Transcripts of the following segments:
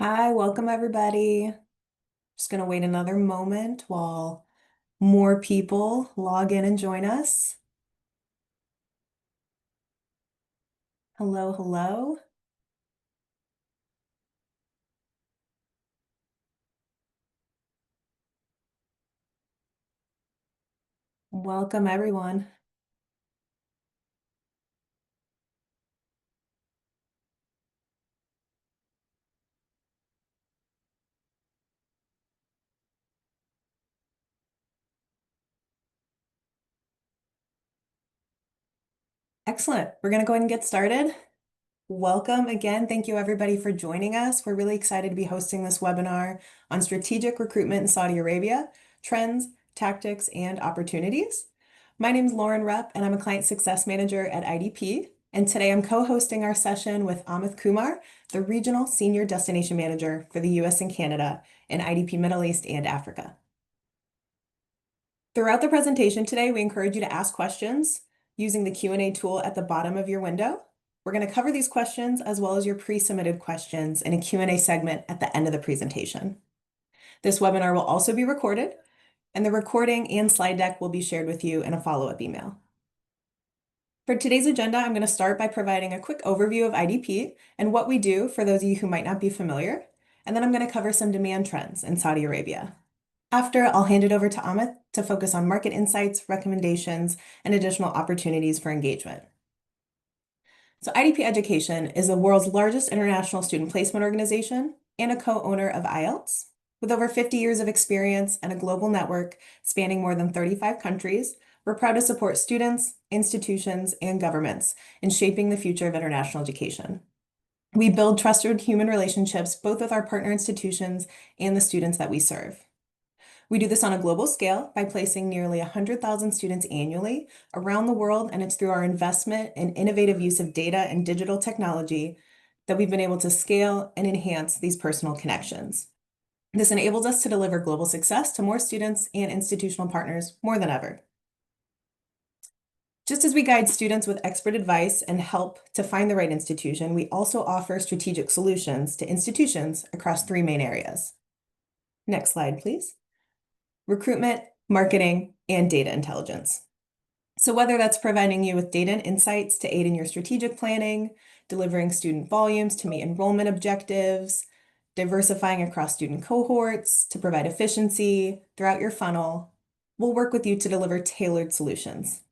Hi, welcome everybody. Just gonna wait another moment while more people log in and join us. Hello, hello. Welcome everyone. Excellent. We're gonna go ahead and get started. Welcome again. Thank you everybody for joining us. We're really excited to be hosting this webinar on strategic recruitment in Saudi Arabia, trends, tactics, and opportunities. My name is Lauren Rupp, and I'm a client success manager at IDP. And today I'm co-hosting our session with Amith Kumar, the regional senior destination manager for the US and Canada in IDP Middle East and Africa. Throughout the presentation today, we encourage you to ask questions using the Q&A tool at the bottom of your window. We're going to cover these questions as well as your pre-submitted questions in a Q&A segment at the end of the presentation. This webinar will also be recorded, and the recording and slide deck will be shared with you in a follow-up email. For today's agenda, I'm going to start by providing a quick overview of IDP and what we do for those of you who might not be familiar, and then I'm going to cover some demand trends in Saudi Arabia. After, I'll hand it over to Amith to focus on market insights, recommendations, and additional opportunities for engagement. So IDP Education is the world's largest international student placement organization and a co-owner of IELTS. With over 50 years of experience and a global network spanning more than 35 countries, we're proud to support students, institutions, and governments in shaping the future of international education. We build trusted human relationships both with our partner institutions and the students that we serve. We do this on a global scale by placing nearly 100,000 students annually around the world, and it's through our investment and innovative use of data and digital technology that we've been able to scale and enhance these personal connections. This enables us to deliver global success to more students and institutional partners more than ever. Just as we guide students with expert advice and help to find the right institution, we also offer strategic solutions to institutions across three main areas. Next slide, please. Recruitment, marketing, and data intelligence. So whether that's providing you with data and insights to aid in your strategic planning, delivering student volumes to meet enrollment objectives, diversifying across student cohorts to provide efficiency throughout your funnel, we'll work with you to deliver tailored solutions.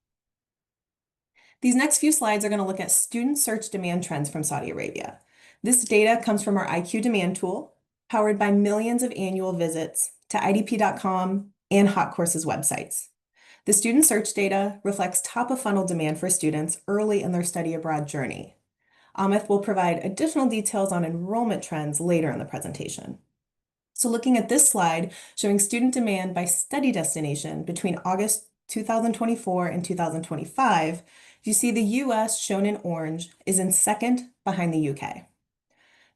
These next few slides are going to look at student search demand trends from Saudi Arabia. This data comes from our IQ demand tool, powered by millions of annual visits to idp.com and Hot Courses websites. The student search data reflects top-of-funnel demand for students early in their study abroad journey. Amith will provide additional details on enrollment trends later in the presentation. So looking at this slide, showing student demand by study destination between August 2024 and 2025, you see the US, shown in orange, is in second behind the UK.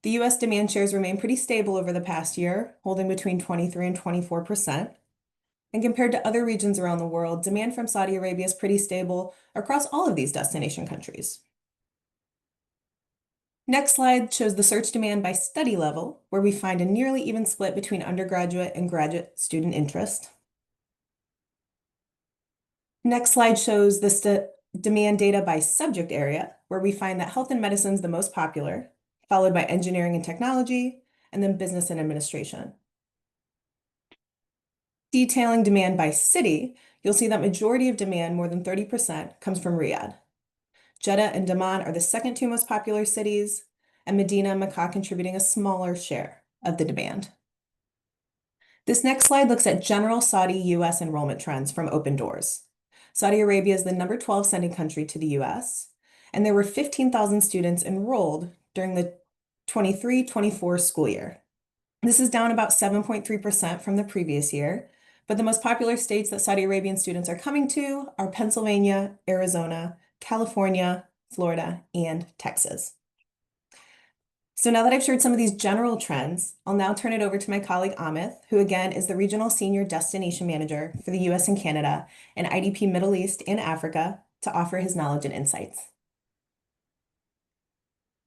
The US demand shares remain pretty stable over the past year, holding between 23 and 24%. And compared to other regions around the world, demand from Saudi Arabia is pretty stable across all of these destination countries. Next slide shows the search demand by study level, where we find a nearly even split between undergraduate and graduate student interest. Next slide shows the demand data by subject area, where we find that health and medicine is the most popular, followed by engineering and technology, and then business and administration. Detailing demand by city, you'll see that majority of demand, more than 30%, comes from Riyadh. Jeddah and Dammam are the second two most popular cities, and Medina and Makkah contributing a smaller share of the demand. This next slide looks at general Saudi US enrollment trends from Open Doors. Saudi Arabia is the number 12 sending country to the US, and there were 15,000 students enrolled during the 23-24 school year. This is down about 7.3% from the previous year, but the most popular states that Saudi Arabian students are coming to are Pennsylvania, Arizona, California, Florida, and Texas. So now that I've shared some of these general trends, I'll now turn it over to my colleague Amith, who again is the Regional Senior Destination Manager for the US and Canada and IDP Middle East and Africa, to offer his knowledge and insights.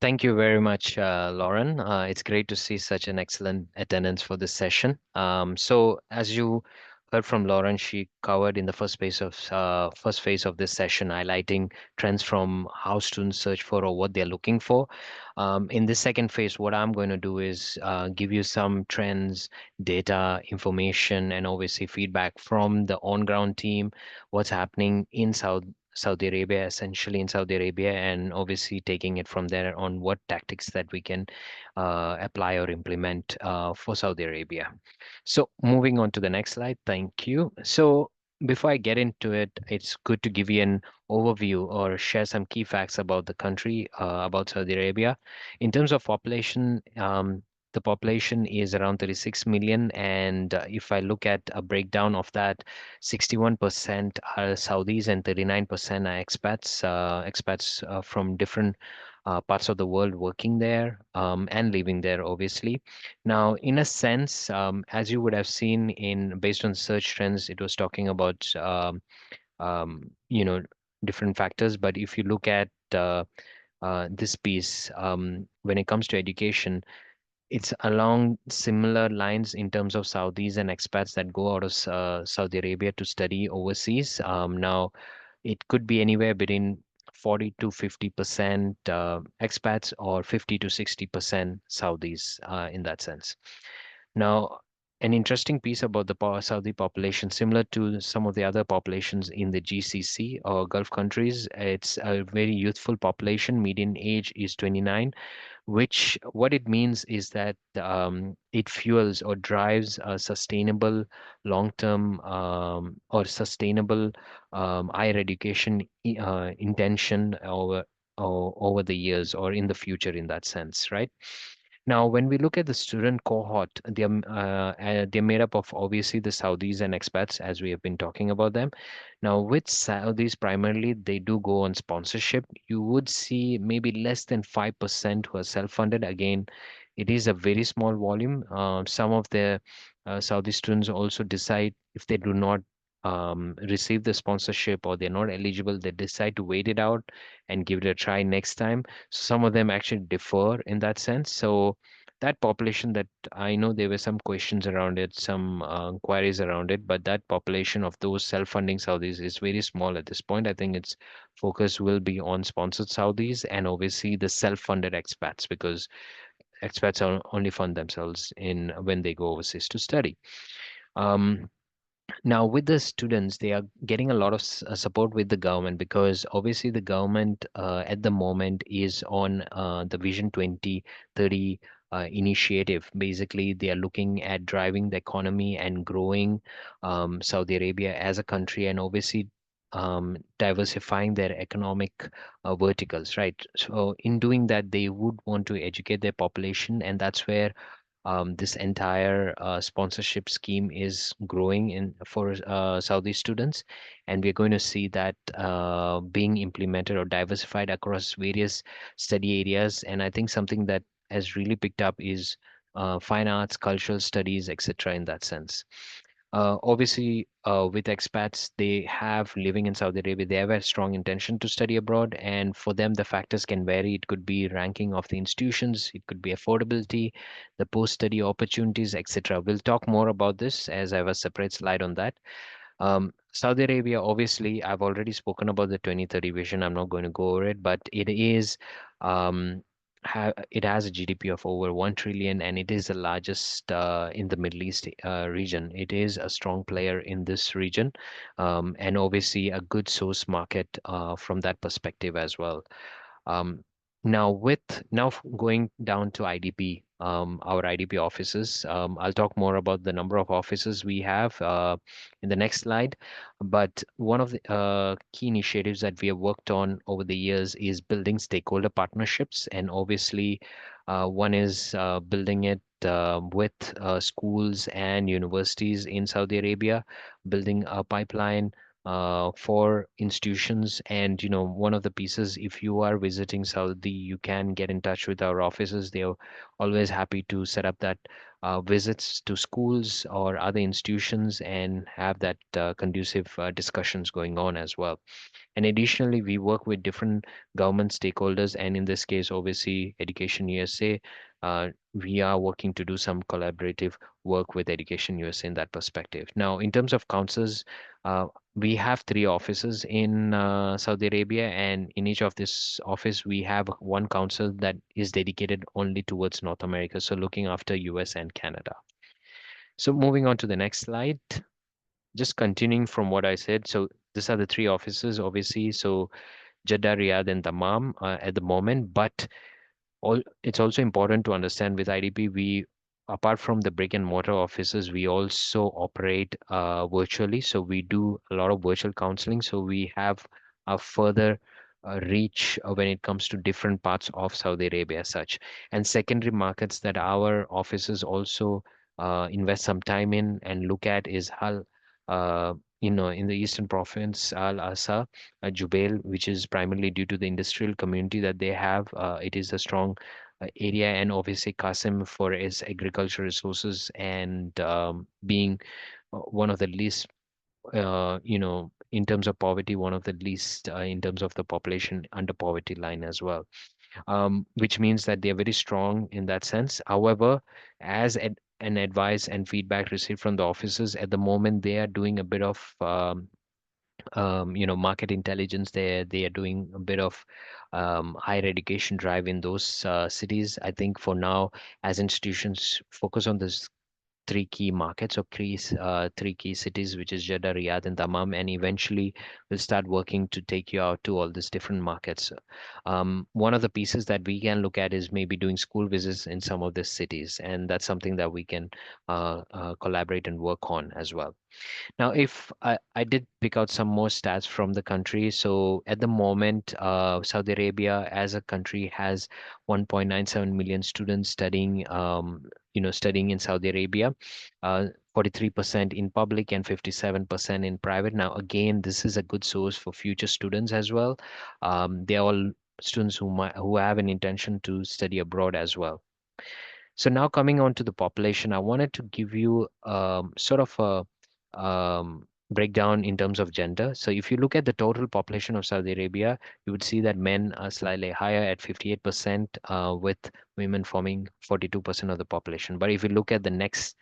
Thank you very much, Lauren. It's great to see such an excellent attendance for this session. So, as you heard from Lauren, she covered in the first phase of this session, highlighting trends from how students search for or what they're looking for. In this second phase, what I'm going to do is give you some trends, data, information, and obviously feedback from the on-ground team, what's happening in Saudi Arabia, essentially in Saudi Arabia, and obviously taking it from there on what tactics that we can apply or implement for Saudi Arabia. So moving on to the next slide, thank you. So before I get into it, it's good to give you an overview or share some key facts about the country, about Saudi Arabia. In terms of population, the population is around 36 million, and if I look at a breakdown of that, 61% are Saudis and 39% are expats from different parts of the world working there and living there, obviously. Now, in a sense, as you would have seen in based on search trends, it was talking about um, you know different factors. But if you look at this piece, when it comes to education, it's along similar lines in terms of Saudis and expats that go out of Saudi Arabia to study overseas. Now, it could be anywhere between 40 to 50% expats or 50 to 60% Saudis in that sense. Now, an interesting piece about the Saudi population, similar to some of the other populations in the GCC or Gulf countries, it's a very youthful population. Median age is 29, which what it means is that it fuels or drives a sustainable long-term or sustainable higher education intention over the years or in the future in that sense, right? Now, when we look at the student cohort, they're made up of obviously the Saudis and expats, as we have been talking about them. Now, with Saudis primarily, they do go on sponsorship. You would see maybe less than 5% who are self-funded. Again, it is a very small volume. Some of the Saudi students also decide if they do not receive the sponsorship or they're not eligible, they decide to wait it out and give it a try next time. Some of them actually differ in that sense. So that population that I know there were some questions around it, some inquiries around it, but that population of those self-funding Saudis is very small at this point. I think its focus will be on sponsored Saudis and obviously the self-funded expats because expats only fund themselves in when they go overseas to study. Um, Now, with the students, they are getting a lot of support with the government because obviously the government at the moment is on the Vision 2030 initiative. Basically, they are looking at driving the economy and growing Saudi Arabia as a country and obviously diversifying their economic verticals, right? So, in doing that, they would want to educate their population, and that's where this entire sponsorship scheme is growing in for Saudi students, and we're going to see that being implemented or diversified across various study areas. And I think something that has really picked up is fine arts, cultural studies, etc. in that sense. Obviously, with expats, they have living in Saudi Arabia, they have a strong intention to study abroad, and for them, the factors can vary. It could be ranking of the institutions, it could be affordability, the post-study opportunities, etc. We'll talk more about this as I have a separate slide on that. Saudi Arabia, obviously, I've already spoken about the 2030 vision. I'm not going to go over it, but um, it has a GDP of over 1 trillion and it is the largest in the Middle East region. It is a strong player in this region and obviously a good source market from that perspective as well. Um, going down to IDP, our IDP offices, I'll talk more about the number of offices we have in the next slide. But one of the key initiatives that we have worked on over the years is building stakeholder partnerships, and obviously, one is building it with schools and universities in Saudi Arabia, building a pipeline for institutions. And one of the pieces, if you are visiting Saudi, you can get in touch with our offices. They're always happy to set up that visits to schools or other institutions and have that conducive discussions going on as well. And additionally, we work with different government stakeholders, and in this case, obviously, Education USA. We are working to do some collaborative work with Education USA in that perspective. Now, in terms of councils, uh, we have three offices in Saudi Arabia, and in each of this office, we have one council that is dedicated only towards North America, so looking after US and Canada. So moving on to the next slide, just continuing from what I said. So these are the three offices, obviously. So Jeddah, Riyadh, and Dammam at the moment. But it's also important to understand with IDP, apart from the brick and mortar offices, we also operate virtually. So we do a lot of virtual counseling. So we have a further reach when it comes to different parts of Saudi Arabia as such. And secondary markets that our offices also invest some time in and look at is Hal, in the eastern province, Al Asa, Jubail, which is primarily due to the industrial community that they have. It is a strong area, and obviously Qasim for its agricultural resources and being one of the least, in terms of poverty, one of the least in terms of the population under poverty line as well. Which means that they are very strong in that sense. However, as an advice and feedback received from the officers at the moment, they are doing a bit of market intelligence there. They are doing a bit of higher education drive in those cities. I think for now, as institutions focus on this three key markets or three key cities, which is Jeddah, Riyadh, and Dammam, and eventually we'll start working to take you out to all these different markets. One of the pieces that we can look at is maybe doing school visits in some of these cities, and that's something that we can collaborate and work on as well. Now, if I did pick out some more stats from the country. So at the moment, Saudi Arabia as a country has 1.97 million students studying in Saudi Arabia, 43% in public and 57% in private. Now, again, this is a good source for future students as well. They're all students who have an intention to study abroad as well. So now coming on to the population, I wanted to give you sort of a breakdown in terms of gender. So if you look at the total population of Saudi Arabia, you would see that men are slightly higher at 58%, with women forming 42% of the population. But if you look at the next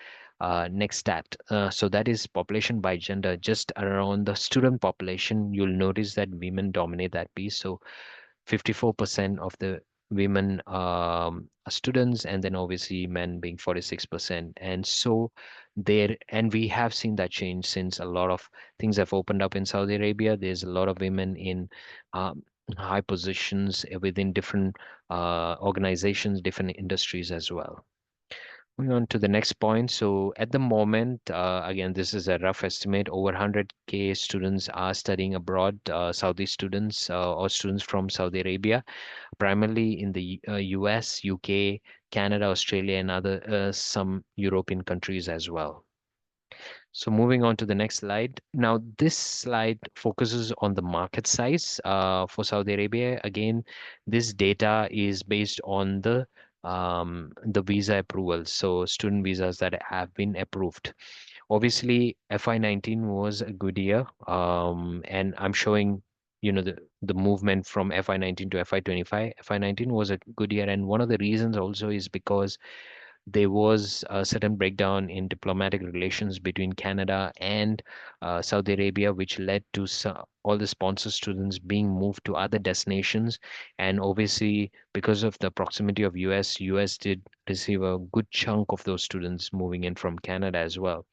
stat, so that is population by gender, just around the student population, you'll notice that women dominate that piece. So 54% of the women are students, and then obviously men being 46%. And so and we have seen that change since a lot of things have opened up in Saudi Arabia. There's a lot of women in high positions within different organizations, different industries as well. Moving on to the next point. So at the moment, again, this is a rough estimate. Over 100K students are studying abroad, Saudi students or students from Saudi Arabia, primarily in the US, UK, Canada, Australia, and other some European countries as well. So moving on to the next slide. Now, this slide focuses on the market size for Saudi Arabia. Again, this data is based on the visa approvals, so student visas that have been approved. Obviously, FY19 was a good year, and I'm showing, the movement from FY19 to FY25. FY19 was a good year, and one of the reasons also is because there was a certain breakdown in diplomatic relations between Canada and Saudi Arabia, which led to all the sponsor students being moved to other destinations. And obviously, because of the proximity of US did receive a good chunk of those students moving in from Canada as well.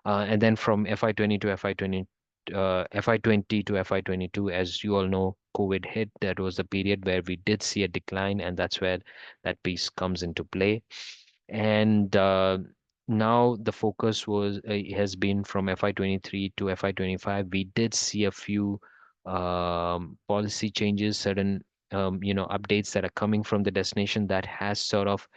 And then from FY20 to FY20 to FY22, as you all know, COVID hit. That was the period where we did see a decline, and that's where that piece comes into play. And now the focus has been from FY23 to FY25. We did see a few policy changes, certain updates that are coming from the destination that has sort of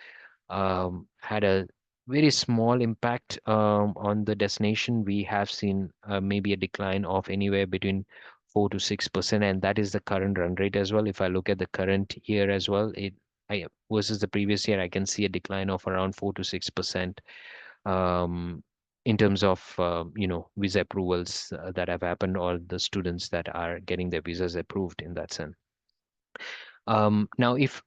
had a very small impact on the destination. We have seen maybe a decline of anywhere between 4 to 6%, and that is the current run rate as well. If I look at the current year as well, versus the previous year, I can see a decline of around 4 to 6% um, in terms of visa approvals that have happened, or the students that are getting their visas approved in that sense. Now, if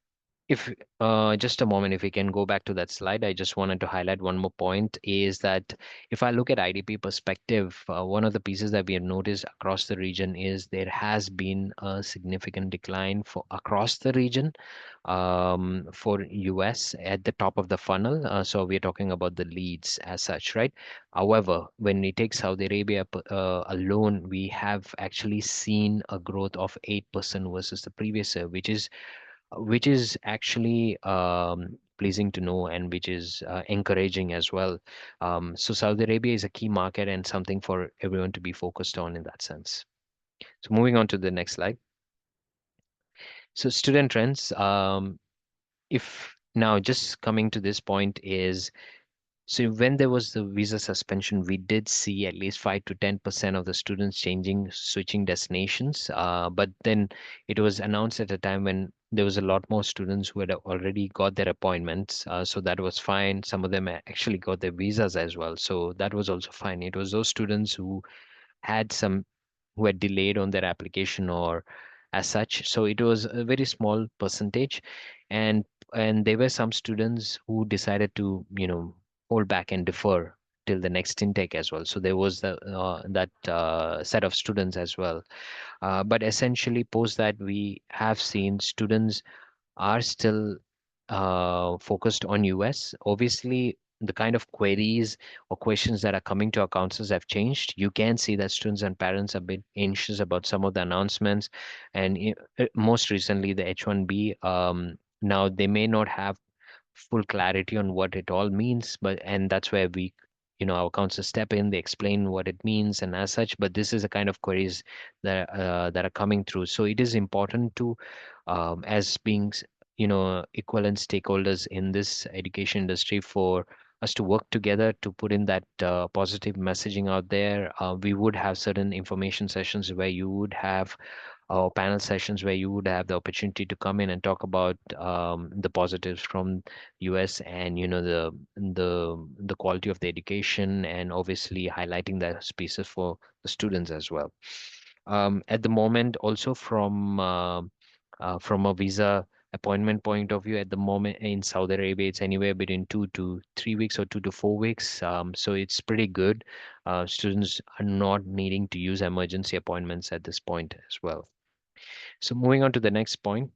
just a moment, if we can go back to that slide, I just wanted to highlight one more point is that if I look at IDP perspective, one of the pieces that we have noticed across the region is there has been a significant decline for across the region for US at the top of the funnel. So we're talking about the leads as such, right? However, when we take Saudi Arabia alone, we have actually seen a growth of 8% versus the previous year, which is actually pleasing to know, and which is encouraging as well. So Saudi Arabia is a key market and something for everyone to be focused on in that sense. So moving on to the next slide. So student trends. If now just coming to this point is, so when there was the visa suspension, we did see at least 5 to 10% of the students switching destinations. But then it was announced at a time when there was a lot more students who had already got their appointments. So that was fine. Some of them actually got their visas as well. So that was also fine. It was those students had some who had delayed on their application or as such. So it was a very small percentage, and there were some students who decided to hold back and defer till the next intake as well. So there was that set of students as well. But essentially, post that, we have seen students are still focused on US. Obviously, the kind of queries or questions that are coming to our counselors have changed. You can see that students and parents are a bit anxious about some of the announcements, and most recently the H-1B. Now they may not have full clarity on what it all means, and that's where our counselors step in. They explain what it means and as such. But this is the kind of queries that are coming through. So it is important to, as being equivalent stakeholders in this education industry, for us to work together to put in that positive messaging out there. We would have certain information sessions where you would have panel sessions where you would have the opportunity to come in and talk about the positives from US, and the quality of the education, and obviously highlighting the pieces for the students as well. At the moment, also from a visa appointment point of view, at the moment in Saudi Arabia, it's anywhere between 2 to 3 weeks or 2 to 4 weeks. So it's pretty good. Students are not needing to use emergency appointments at this point as well. So moving on to the next point,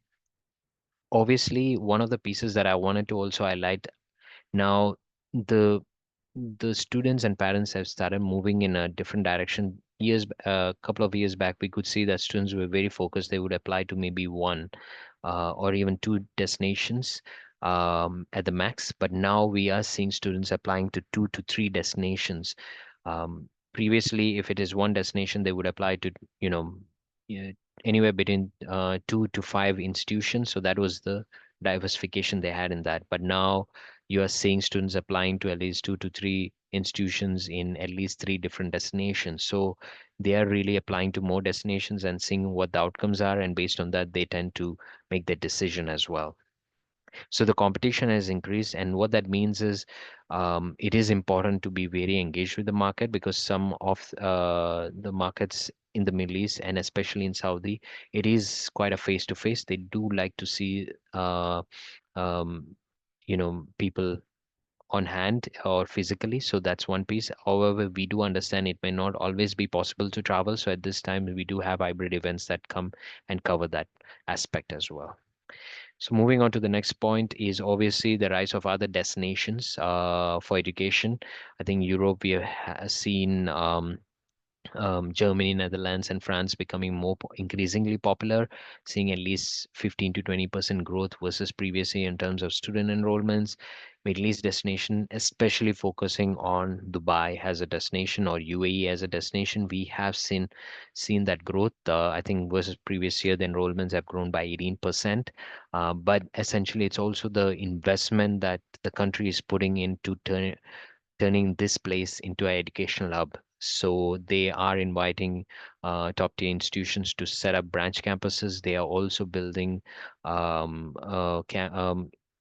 obviously one of the pieces that I wanted to also highlight now, the the students and parents have started moving in a different direction. A couple of years back, we could see that students were very focused. They would apply to maybe one or even two destinations at the max. But now we are seeing students applying to 2 to 3 destinations. Previously, if it is one destination, they would apply to, yeah, anywhere between 2 to 5 institutions. So that was the diversification they had in that. But now you are seeing students applying to at least 2 to 3 institutions in at least 3 different destinations. So they are really applying to more destinations and seeing what the outcomes are. And based on that, they tend to make their decision as well. So the competition has increased, and what that means is it is important to be very engaged with the market, because some of the markets in the Middle East and especially in Saudi, it is quite a face-to-face. They do like to see um, people on hand or physically. So that's one piece. However, we do understand it may not always be possible to travel. So at this time, we do have hybrid events that come and cover that aspect as well. So moving on to the next point is obviously the rise of other destinations for education. I think Europe, we have seen Germany, Netherlands, and France becoming more increasingly popular, seeing at least 15 to 20% growth versus previously in terms of student enrollments. Middle East destination, especially focusing on Dubai as a destination or UAE as a destination, we have seen that growth. I think versus previous year, the enrollments have grown by 18%. But essentially, it's also the investment that the country is putting into turning this place into an educational hub. So they are inviting top tier institutions to set up branch campuses. They are also building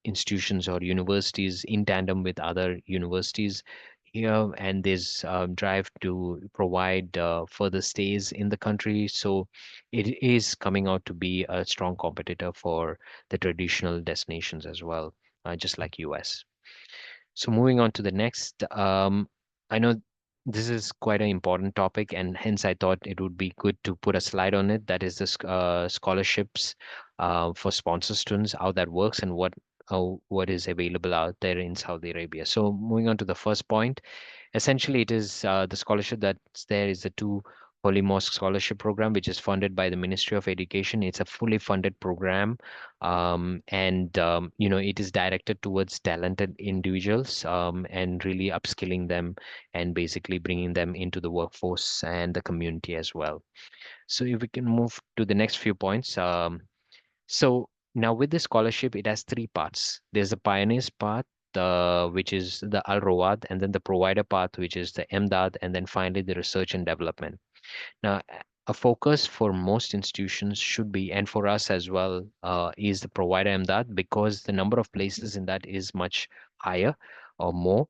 institutions or universities in tandem with other universities here, and there's drive to provide further stays in the country. So it is coming out to be a strong competitor for the traditional destinations as well, just like US. So moving on to the next, I know this is quite an important topic, and hence I thought it would be good to put a slide on it. That is the scholarships for sponsor students, how that works, and what is available out there in Saudi Arabia. So moving on to the first point, essentially, it is the scholarship that's there is the two Holy Mosque Scholarship Program, which is funded by the Ministry of Education. It's a fully funded program, and it is directed towards talented individuals and really upskilling them and basically bringing them into the workforce and the community as well. So if we can move to the next few points. So now with this scholarship, it has three parts. There's the pioneers part, which is the Al Rawad, and then the provider path, which is the MDAD, and then finally the research and development. Now, a focus for most institutions should be, and for us as well, is the provider MDAD because the number of places in that is much higher or more.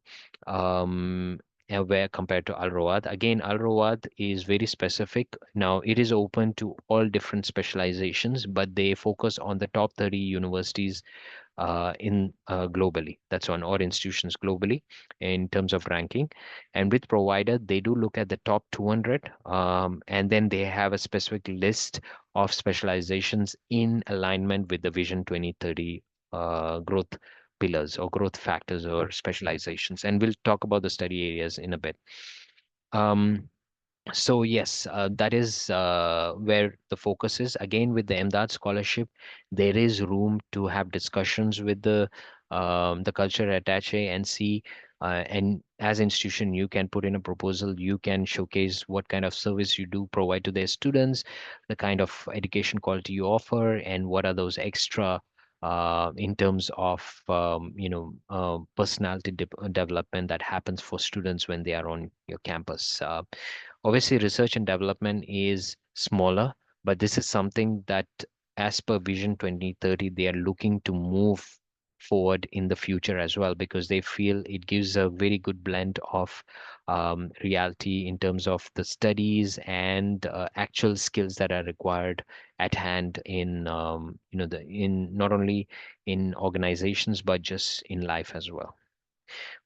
Where compared to Al Rawad. Again, Al Rawad is very specific. Now, it is open to all different specializations, but they focus on the top 30 universities in globally. That's on or institutions globally in terms of ranking. And with provider, they do look at the top 200, and then they have a specific list of specializations in alignment with the Vision 2030 growth pillars or growth factors or specializations. And we'll talk about the study areas in a bit. Um, so yes, that is where the focus is. Again, with the MDAD scholarship, there is room to have discussions with the culture attaché and see. And as institution, you can put in a proposal. You can showcase what kind of service you do provide to their students, the kind of education quality you offer, and what are those extra in terms of personality development that happens for students when they are on your campus. Obviously, research and development is smaller, but this is something that, as per Vision 2030, they are looking to move forward in the future as well because they feel it gives a very good blend of reality in terms of the studies and actual skills that are required at hand in in not only in organizations but just in life as well.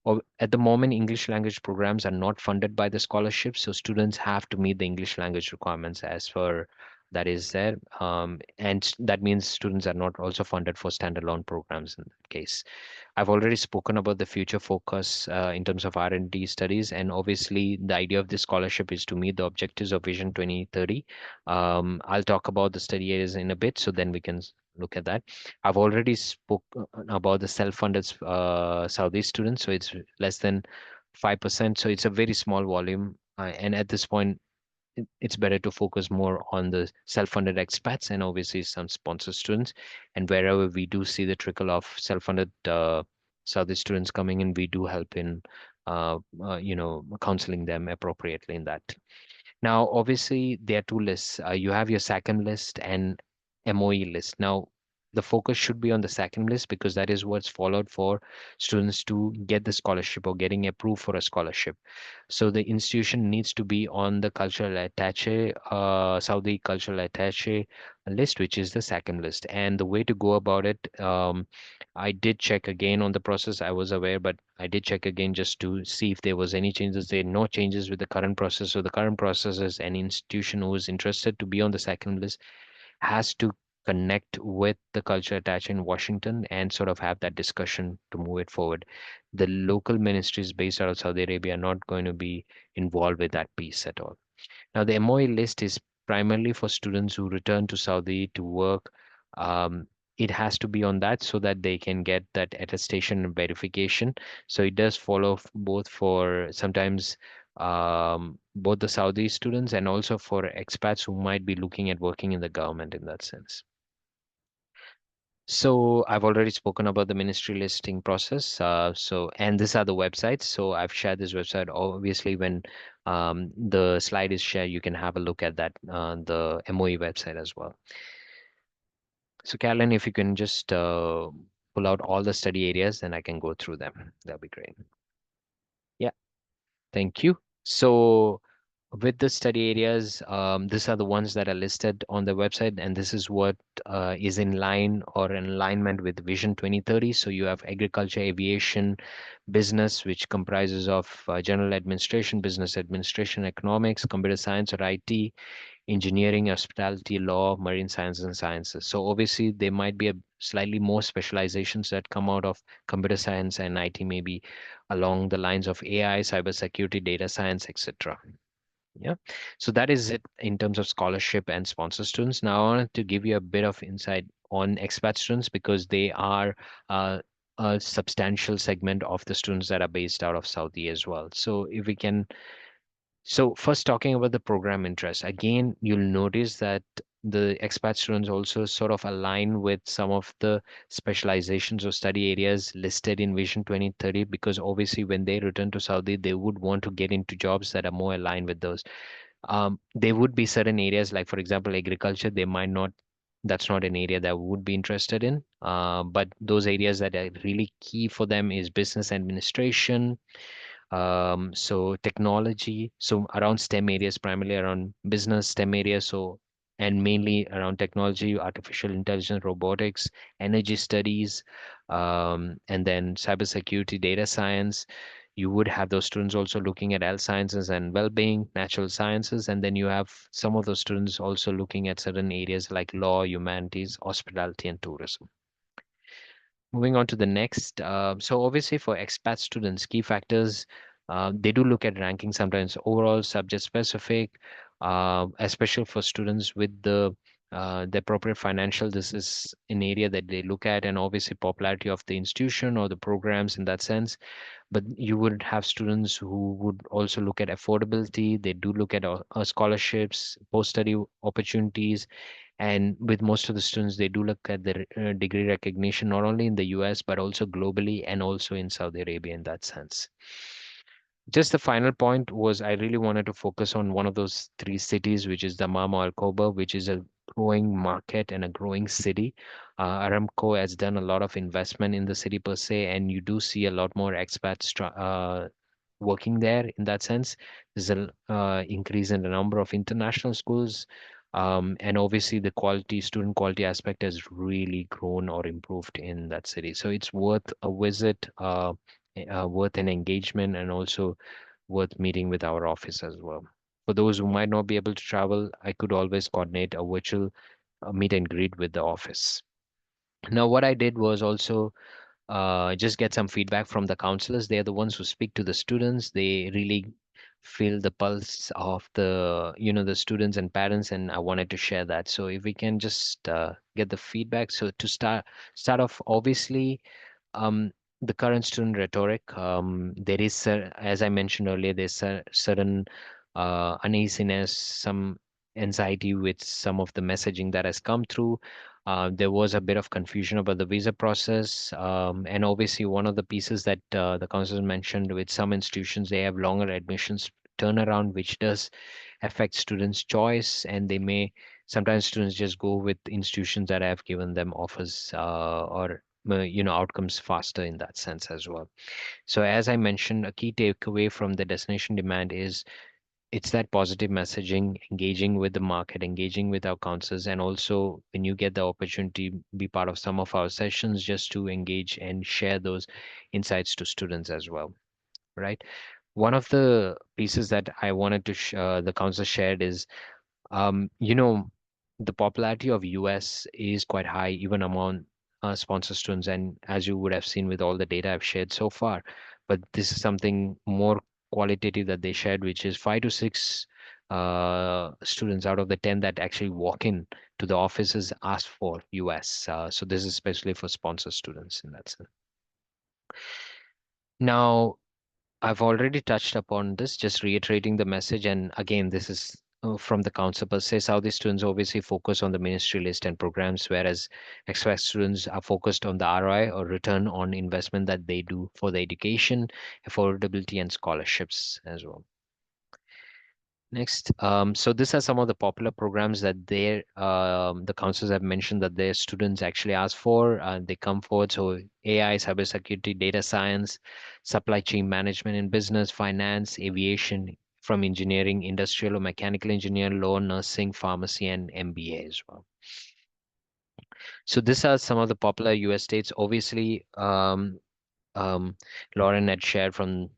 Or at the moment, English language programs are not funded by the scholarship, so students have to meet the English language requirements as per that is there. And that means students are not also funded for standalone programs in that case. I've already spoken about the future focus in terms of R&D studies, and obviously the idea of this scholarship is to meet the objectives of Vision 2030. I'll talk about the study areas in a bit, so then we can look at that. I've already spoke about the self-funded Saudi students, so it's less than 5%, so it's a very small volume. And at this point, it's better to focus more on the self-funded expats and obviously some sponsor students. And wherever we do see the trickle of self-funded Saudi students coming in, we do help in, counseling them appropriately in that. Now, obviously, there are two lists. You have your second list and MOE list. Now, the focus should be on the second list because that is what's followed for students to get the scholarship or getting approved for a scholarship. So the institution needs to be on the cultural attaché, Saudi cultural attaché list, which is the second list. And the way to go about it, I did check again on the process. I was aware, but I did check again just to see if there was any changes. There are no changes with the current process. So the current process is an institution who is interested to be on the second list has to connect with the culture attached in Washington and sort of have that discussion to move it forward. The local ministries based out of Saudi Arabia are not going to be involved with that piece at all. Now, the MOA list is primarily for students who return to Saudi to work. Um, it has to be on that so that they can get that attestation and verification. So it does follow both for sometimes both the Saudi students and also for expats who might be looking at working in the government in that sense. So I've already spoken about the ministry listing process. And these are the websites. So I've shared this website. Obviously, when the slide is shared, you can have a look at that, the MOE website as well. So Carolyn, if you can just pull out all the study areas, then I can go through them. That'll be great. Yeah, thank you. So with the study areas, these are the ones that are listed on the website, and this is what is in line or in alignment with Vision 2030. So you have agriculture, aviation, business, which comprises of general administration, business administration, economics, computer science or IT, engineering, hospitality, law, marine sciences, and sciences. So obviously there might be a slightly more specializations that come out of computer science and IT, maybe along the lines of AI, cybersecurity, data science, etc. Yeah, so that is it in terms of scholarship and sponsor students. Now, I wanted to give you a bit of insight on expat students because they are a substantial segment of the students that are based out of Saudi as well. So if we can, so first talking about the program interest, again, you'll notice that the expat students also sort of align with some of the specializations or study areas listed in Vision 2030 because obviously when they return to Saudi, they would want to get into jobs that are more aligned with those. There would be certain areas, like for example, agriculture, they might not, that's not an area that would be interested in. But those areas that are really key for them is business administration, so technology, so around STEM areas, primarily around business STEM areas, so and mainly around technology, artificial intelligence, robotics, energy studies, and then cybersecurity, data science. You would have those students also looking at health sciences and well-being, natural sciences, and then you have some of those students also looking at certain areas like law, humanities, hospitality, and tourism. Moving on to the next. So obviously for expat students, key factors, they do look at ranking sometimes overall, subject specific, especially for students with the appropriate financial. This is an area that they look at, and obviously popularity of the institution or the programs in that sense. But you would have students who would also look at affordability. They do look at scholarships, post-study opportunities, and with most of the students, they do look at the degree recognition, not only in the US, but also globally and also in Saudi Arabia in that sense. Just the final point was I really wanted to focus on one of those three cities, which is Dammam or Al which is a growing market and a growing city. Aramco has done a lot of investment in the city per se, and you do see a lot more expats working there in that sense. There's an increase in the number of international schools. And obviously the quality, student quality aspect has really grown or improved in that city. So it's worth a visit, worth an engagement, and also worth meeting with our office as well. For those who might not be able to travel, I could always coordinate a virtual meet and greet with the office. Now, what I did was also just get some feedback from the counselors. They are the ones who speak to the students. They really feel the pulse of the students and parents, and I wanted to share that. So if we can just get the feedback. So to start off, obviously, um, the current student rhetoric, there is, as I mentioned earlier, there's a certain uneasiness, some anxiety with some of the messaging that has come through. There was a bit of confusion about the visa process. And obviously, one of the pieces that the council mentioned with some institutions, they have longer admissions turnaround, which does affect students' choice, and they may sometimes students just go with institutions that have given them offers or outcomes faster in that sense as well. So as I mentioned, a key takeaway from the destination demand is it's that positive messaging, engaging with the market, engaging with our counselors, and also when you get the opportunity, be part of some of our sessions just to engage and share those insights to students as well, right? One of the pieces that I wanted to the council shared is you know, the popularity of US is quite high even among sponsor students, and as you would have seen with all the data I've shared so far. But this is something more qualitative that they shared, which is 5 to 6 students out of the 10 that actually walk in to the offices ask for US. So this is especially for sponsor students in that sense. Now, I've already touched upon this, just reiterating the message. And again, this is from the council per se. Saudi students obviously focus on the ministry list and programs, whereas expat students are focused on the ROI or return on investment that they do for the education, affordability, and scholarships as well. Next, so these are some of the popular programs that the councils have mentioned that their students actually ask for. They come forward. So AI, cybersecurity, data science, supply chain management in business, finance, aviation, from engineering, industrial or mechanical engineer, law, nursing, pharmacy, and MBA as well. So these are some of the popular US states. Obviously, Lauren had shared from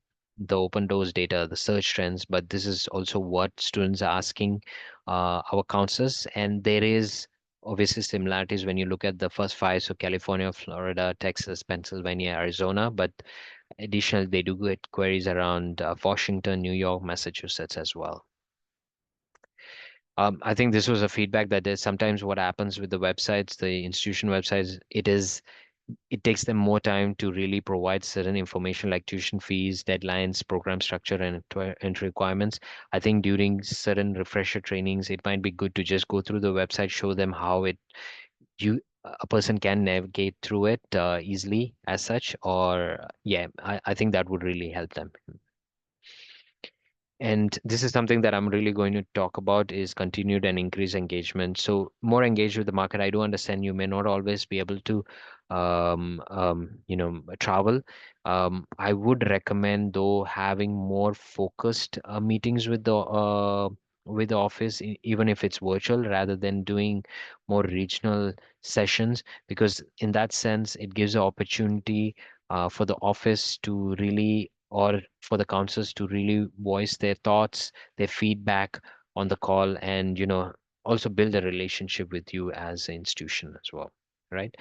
the open doors data, the search trends, but this is also what students are asking our counselors. And there is obviously similarities when you look at the first five, so California, Florida, Texas, Pennsylvania, Arizona, but additionally, they do get queries around Washington, New York, Massachusetts as well. I think this was a feedback that there's sometimes what happens with the websites, the institution websites, it takes them more time to really provide certain information like tuition fees, deadlines, program structure, and requirements. I think during certain refresher trainings, it might be good to just go through the website, show them how a person can navigate through it easily as such, or yeah, I think that would really help them. And this is something that I'm really going to talk about is continued and increased engagement. So more engaged with the market. I do understand you may not always be able to, travel. I would recommend though having more focused meetings with the office, even if it's virtual, rather than doing more regional sessions, because in that sense, it gives an opportunity for the office to really or for the counselors to really voice their thoughts, their feedback on the call, and also build a relationship with you as an institution as well, right?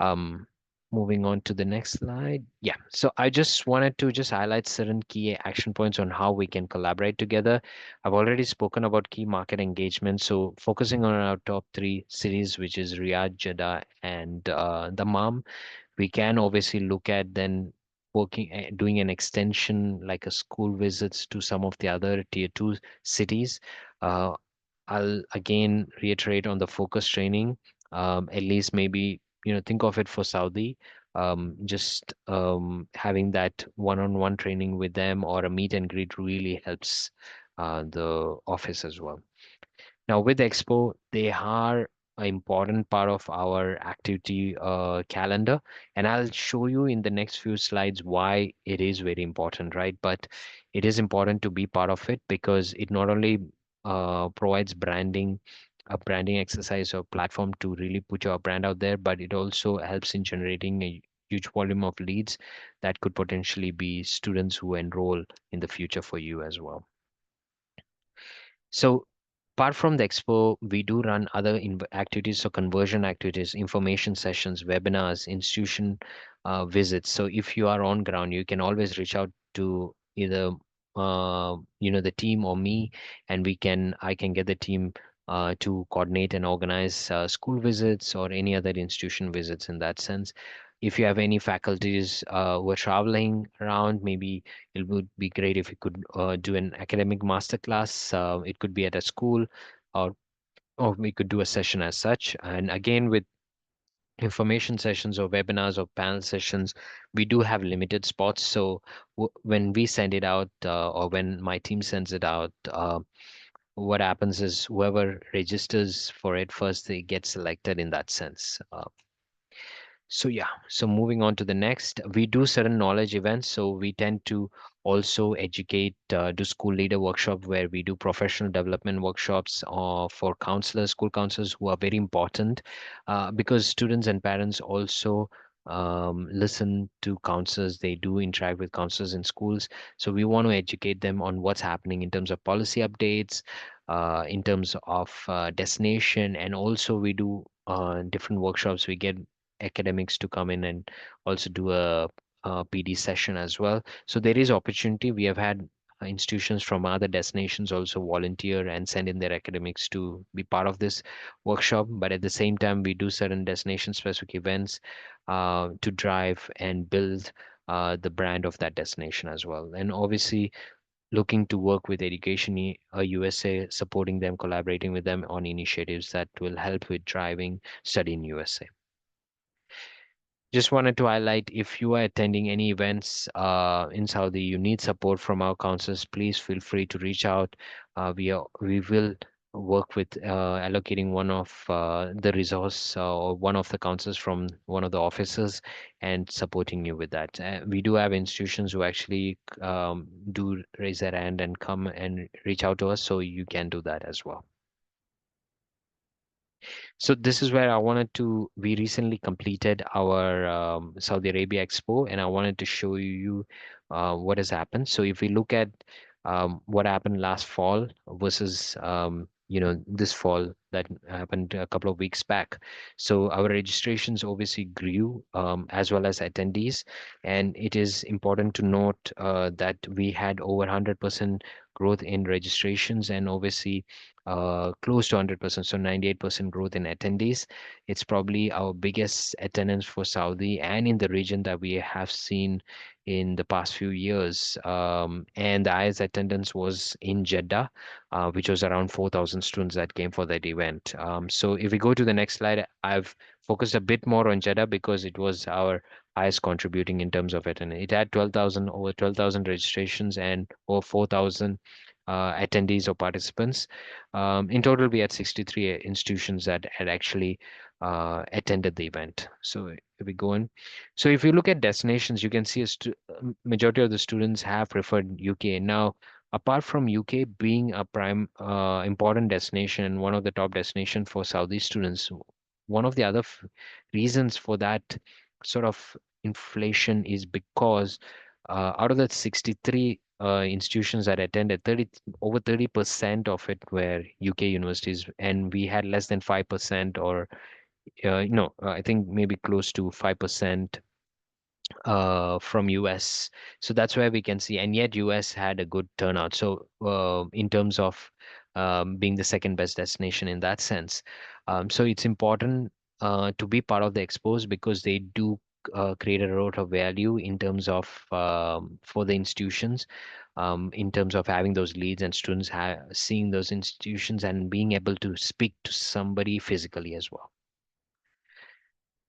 Um, Moving on to the next slide. Yeah, so I just wanted to just highlight certain key action points on how we can collaborate together. I've already spoken about key market engagement, so focusing on our top three cities, which is Riyadh, Jeddah, and Dammam. We can obviously look at then doing an extension like a school visits to some of the other tier two cities. Uh, I'll again reiterate on the focus training. At least maybe think of it for Saudi. Just having that one-on-one training with them or a meet and greet really helps the office as well. Now, with Expo, they are an important part of our activity calendar, and I'll show you in the next few slides why it is very important, right? But it is important to be part of it because it not only provides a branding exercise or platform to really put your brand out there, but it also helps in generating a huge volume of leads that could potentially be students who enroll in the future for you as well. So apart from the expo, we do run other activities, so conversion activities, information sessions, webinars, institution visits. So if you are on ground, you can always reach out to either the team or me, and I can get the team to coordinate and organize school visits or any other institution visits in that sense. If you have any faculties who are traveling around, maybe it would be great if you could do an academic masterclass. It could be at a school, or we could do a session as such. And again, with information sessions or webinars or panel sessions, we do have limited spots. So when we send it out, or when my team sends it out, what happens is whoever registers for it first, they get selected in that sense. So yeah, so moving on to the next, we do certain knowledge events. So we tend to also educate, do school leader workshop where we do professional development workshops for counselors, school counselors who are very important because students and parents also listen to counselors. They do interact with counselors in schools. So we want to educate them on what's happening in terms of policy updates, in terms of destination, and also we do different workshops. We get academics to come in and also do a PD session as well. So there is opportunity. We have had institutions from other destinations also volunteer and send in their academics to be part of this workshop. But at the same time, we do certain destination specific events to drive and build the brand of that destination as well. And obviously, looking to work with Education USA, supporting them, collaborating with them on initiatives that will help with driving study in USA. Just wanted to highlight, if you are attending any events in Saudi, you need support from our counselors, please feel free to reach out. We will work with allocating one of the resource or one of the counselors from one of the offices and supporting you with that. We do have institutions who actually do raise their hand and come and reach out to us, so you can do that as well. So this is where I wanted to, we recently completed our Saudi Arabia Expo, and I wanted to show you what has happened. So if we look at what happened last fall versus this fall that happened a couple of weeks back. So our registrations obviously grew as well as attendees, and it is important to note that we had over 100% growth in registrations and obviously close to 100%, so 98% growth in attendees. It's probably our biggest attendance for Saudi and in the region that we have seen in the past few years. And the highest attendance was in Jeddah, which was around 4,000 students that came for that event. So if we go to the next slide, I've focused a bit more on Jeddah because it was our highest contributing in terms of attendance. It had over 12,000 registrations and over 4,000 attendees or participants. In total, we had 63 institutions that had actually attended the event. So if we go in, so if you look at destinations, you can see majority of the students have preferred UK. Now, apart from UK being a prime important destination and one of the top destination for Saudi students, one of the other reasons for that sort of inflation is because out of that 63 institutions that attended, over 30% of it were UK universities, and we had less than 5% or no, I think maybe close to 5% from US. So that's where we can see, and yet US had a good turnout. So in terms of being the second best destination in that sense. So it's important to be part of the expos because they do create a lot of value in terms of for the institutions, in terms of having those leads and students seeing those institutions and being able to speak to somebody physically as well.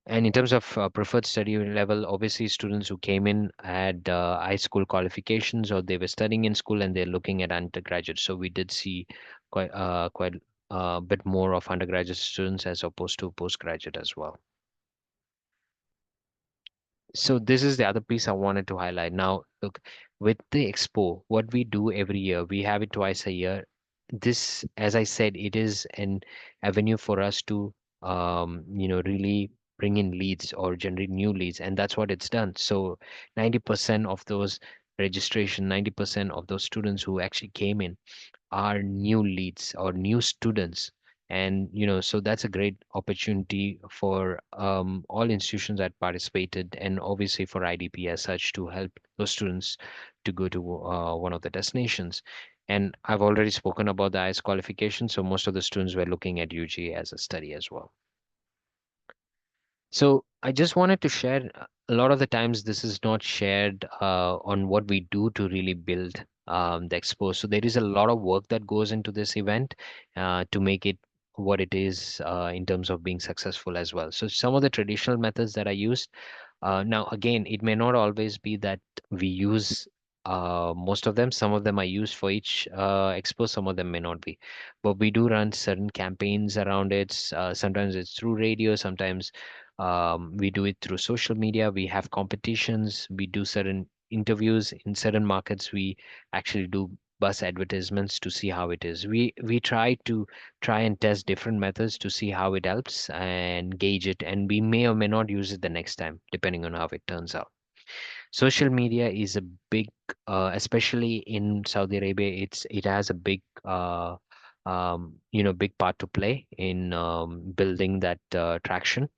And in terms of preferred study level, obviously students who came in had high school qualifications or they were studying in school and they're looking at undergraduate. So we did see quite a bit more of undergraduate students as opposed to postgraduate as well. So this is the other piece I wanted to highlight. Now, look, with the expo, what we do every year, we have it twice a year. This, as I said, it is an avenue for us to, really bring in leads or generate new leads, and that's what it's done. So 90% of those registration, 90% of those students who actually came in are new leads or new students. And so that's a great opportunity for all institutions that participated and obviously for IDP as such to help those students to go to one of the destinations. And I've already spoken about the IELTS qualification, so most of the students were looking at UG as a study as well. So I just wanted to share, a lot of the times this is not shared on what we do to really build the expo. So there is a lot of work that goes into this event to make it what it is in terms of being successful as well. So some of the traditional methods that I used, now again, it may not always be that we use most of them. Some of them are used for each expo, some of them may not be. But we do run certain campaigns around it. Sometimes it's through radio, sometimes we do it through social media. We have competitions. We do certain interviews in certain markets. We actually do bus advertisements to see how it is. We try and test different methods to see how it helps and gauge it. And we may or may not use it the next time, depending on how it turns out. Social media is a big, especially in Saudi Arabia. It has a big big part to play in building that traction.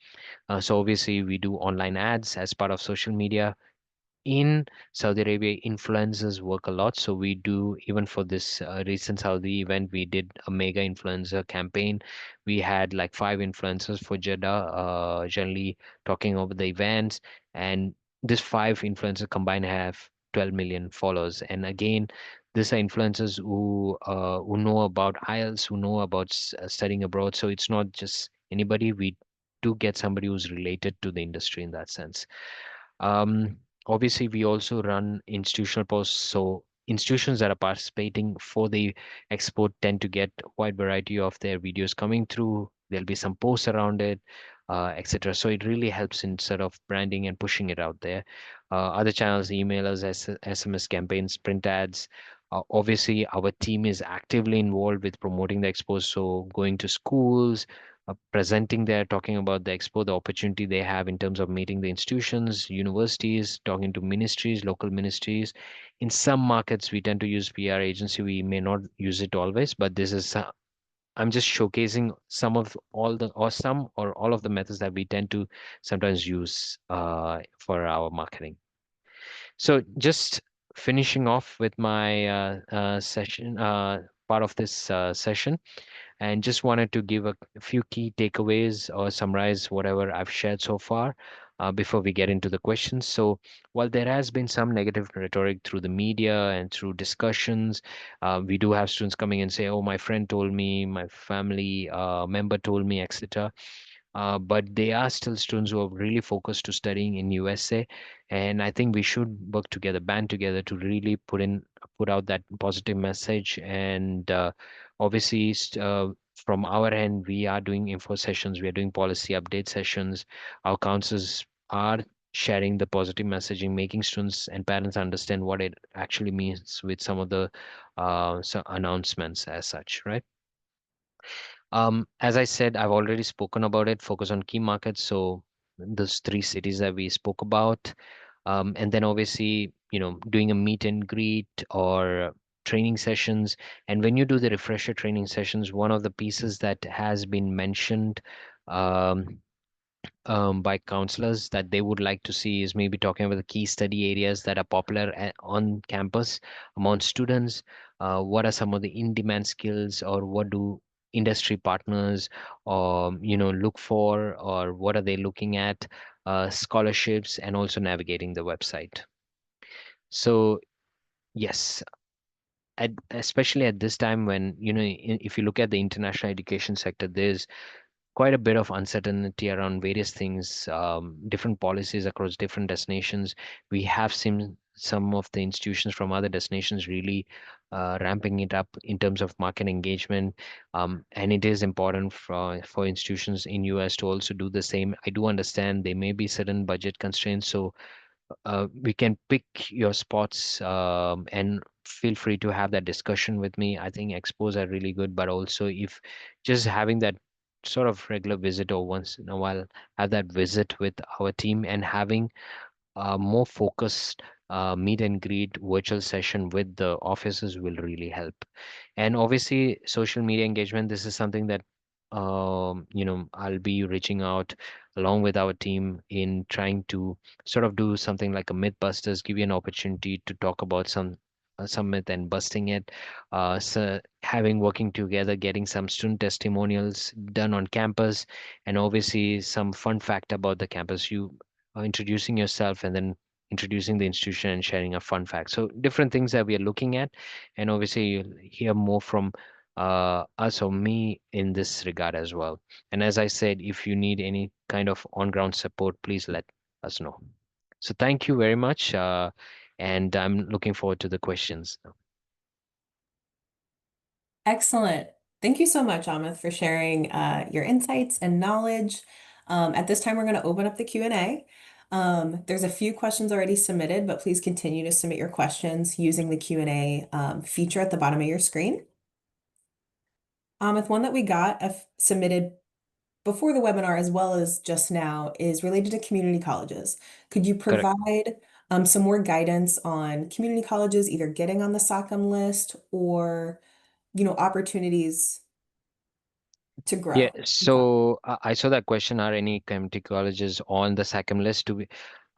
So obviously we do online ads as part of social media. in Saudi Arabia, influencers work a lot. So we do, even for this recent Saudi event, we did a mega influencer campaign. We had like 5 influencers for Jeddah, generally talking over the events. And this 5 influencers combined have 12 million followers. And again, these are influencers who know about IELTS, who know about studying abroad. So it's not just anybody. We do get somebody who's related to the industry in that sense. Um, Obviously, we also run institutional posts. So institutions that are participating for the expo tend to get a wide variety of their videos coming through. There'll be some posts around it, etc. So it really helps in sort of branding and pushing it out there. Other channels, emailers, SMS campaigns, print ads. Obviously, our team is actively involved with promoting the expo. So going to schools, presenting there, talking about the expo, the opportunity they have in terms of meeting the institutions, universities, talking to ministries, local ministries. In some markets, we tend to use PR agency. We may not use it always, but this is I'm just showcasing some of all the or some or all of the methods that we tend to sometimes use for our marketing. So just finishing off with my session part of this session, and just wanted to give a few key takeaways or summarize whatever I've shared so far before we get into the questions. So, while there has been some negative rhetoric through the media and through discussions, we do have students coming and say, "Oh, my friend told me, my family member told me, etc." But they are still students who are really focused to studying in USA, and I think we should work together, band together to really put out that positive message. And obviously, from our end, we are doing info sessions, we are doing policy update sessions. Our counselors are sharing the positive messaging, making students and parents understand what it actually means with some of the announcements as such, right? As I said, I've already spoken about it, focus on key markets. So those 3 cities that we spoke about. And then obviously, doing a meet and greet or training sessions. And when you do the refresher training sessions, one of the pieces that has been mentioned um, by counselors that they would like to see is maybe talking about the key study areas that are popular on campus among students. What are some of the in-demand skills, or what do industry partners look for, or what are they looking at? Scholarships, and also navigating the website. So yes, especially at this time when if you look at the international education sector, there's quite a bit of uncertainty around various things, different policies across different destinations. We have seen some of the institutions from other destinations really ramping it up in terms of market engagement. And it is important for institutions in US to also do the same. I do understand there may be certain budget constraints, so we can pick your spots, and feel free to have that discussion with me. I think expos are really good, but also if just having that sort of regular visit or once in a while have that visit with our team and having more focused meet and greet virtual session with the officers will really help. And obviously, social media engagement, this is something that I'll be reaching out along with our team in trying to sort of do something like a Mythbusters, give you an opportunity to talk about some myth and busting it. So having working together, getting some student testimonials done on campus, and obviously some fun fact about the campus. You introducing yourself and then introducing the institution and sharing a fun fact. So different things that we are looking at, and obviously you'll hear more from us or me in this regard as well. And as I said, if you need any kind of on-ground support, please let us know. So thank you very much, and I'm looking forward to the questions. Excellent. Thank you so much, Amith, for sharing your insights and knowledge. At this time, we're going to open up the Q&A. There's a few questions already submitted, but please continue to submit your questions using the Q&A feature at the bottom of your screen. Amith, one that we got submitted before the webinar as well as just now is related to community colleges. Could you Correct. provide some more guidance on community colleges either getting on the SOCM list or, opportunities to Yeah, grow? so I saw that question. Are any community colleges on the SACM list?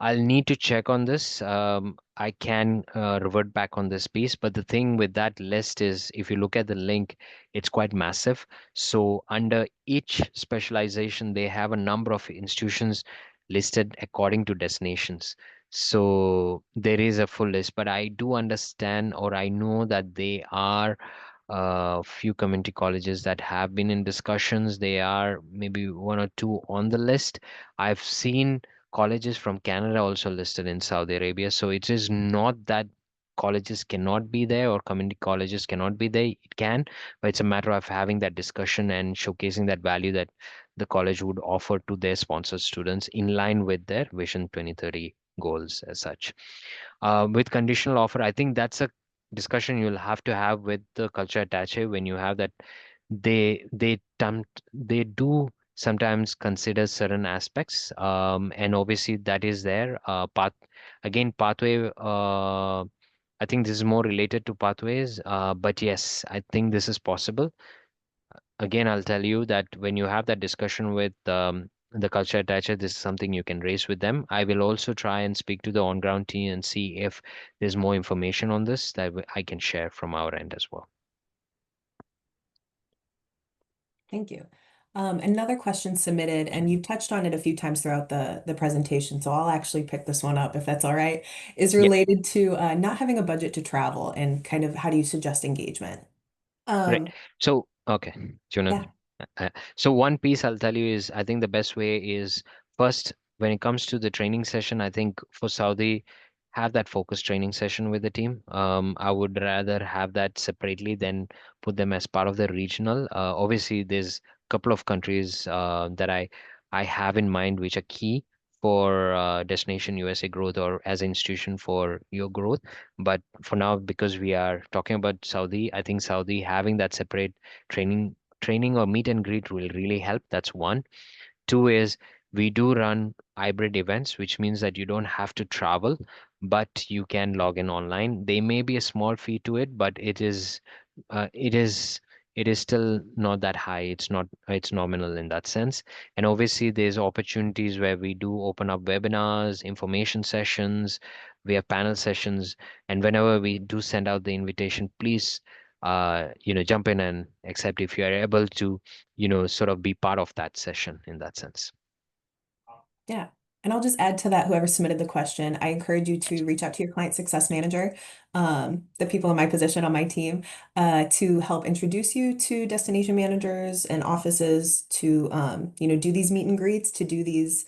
I'll need to check on this. I can revert back on this piece, but the thing with that list is if you look at the link, it's quite massive. So under each specialization, they have a number of institutions listed according to destinations. So there is a full list, but I do understand or I know that they are few community colleges that have been in discussions. They are maybe one or two on the list. I've seen colleges from Canada also listed in Saudi Arabia. So it is not that colleges cannot be there or community colleges cannot be there. It can, but it's a matter of having that discussion and showcasing that value that the college would offer to their sponsored students in line with their Vision 2030 goals as such. With conditional offer, I think that's a discussion you'll have to have with the culture attaché when you have that they do sometimes consider certain aspects, and obviously that is there. Pathway. I think this is more related to pathways, but yes, I think this is possible. Again, I'll tell you that when you have that discussion with the culture attacher, this is something you can raise with them. I will also try and speak to the on-ground team and see if there's more information on this that I can share from our end as well. Thank you. Another question submitted, and you've touched on it a few times throughout the presentation, so I'll actually pick this one up if that's all right, is Yeah. related to not having a budget to travel and kind of how do you suggest engagement? Right. Um, So, okay, Junan. yeah, So one piece I'll tell you is I think the best way is first when it comes to the training session, I think for Saudi, have that focus training session with the team. I would rather have that separately than put them as part of the regional. Obviously, there's a couple of countries that I have in mind which are key for Destination USA growth or as an institution for your growth. But for now, because we are talking about Saudi, I think Saudi having that separate training or meet and greet will really help. That's one. Two is we do run hybrid events, which means that you don't have to travel, but you can log in online. There may be a small fee to it, but it is it is still not that high. It's nominal in that sense. And obviously there's opportunities where we do open up webinars, information sessions, we have panel sessions, and whenever we do send out the invitation, please jump in and accept if you are able to sort of be part of that session in that sense. yeah. And I'll just add to that, whoever submitted the question, I encourage you to reach out to your client success manager, the people in my position on my team, to help introduce you to destination managers and offices to, do these meet and greets, to do these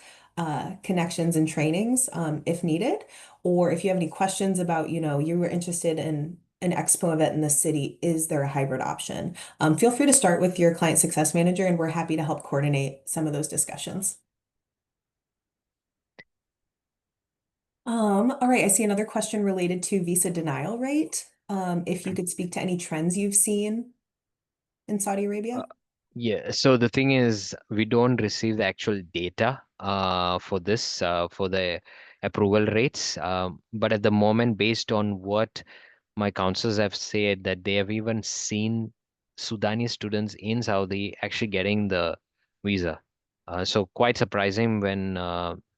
connections and trainings, if needed. Or if you have any questions about, you were interested in an expo event in the city, is there a hybrid option? Feel free to start with your client success manager, and we're happy to help coordinate some of those discussions. All right, I see another question related to visa denial rate. If you could speak to any trends you've seen in Saudi Uh, Arabia. yeah, so the thing is, we don't receive the actual data for this for the approval rates. But at the moment, based on what my counselors have said, that they have even seen Sudanese students in Saudi actually getting the visa. So quite surprising when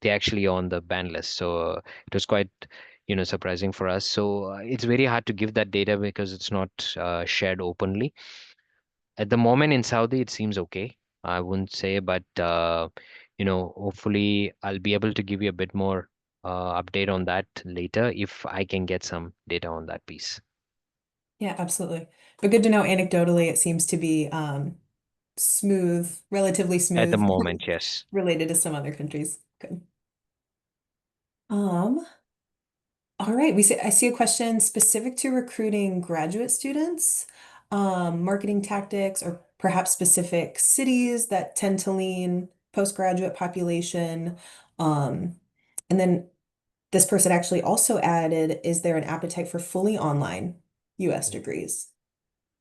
they actually on the ban list. So it was quite, surprising for us. So it's very hard to give that data because it's not shared openly. At the moment in Saudi, it seems okay. I wouldn't say, but hopefully I'll be able to give you a bit more update on that later if I can get some data on that piece. Yeah, absolutely. But good to know anecdotally, it seems to be smooth, relatively At the smooth, moment, yes. related to some other countries. Good. Um, all right, I see a question specific to recruiting graduate students, marketing tactics, or perhaps specific cities that tend to lean postgraduate population. Um, and then this person actually also added, is there an appetite for fully online US degrees?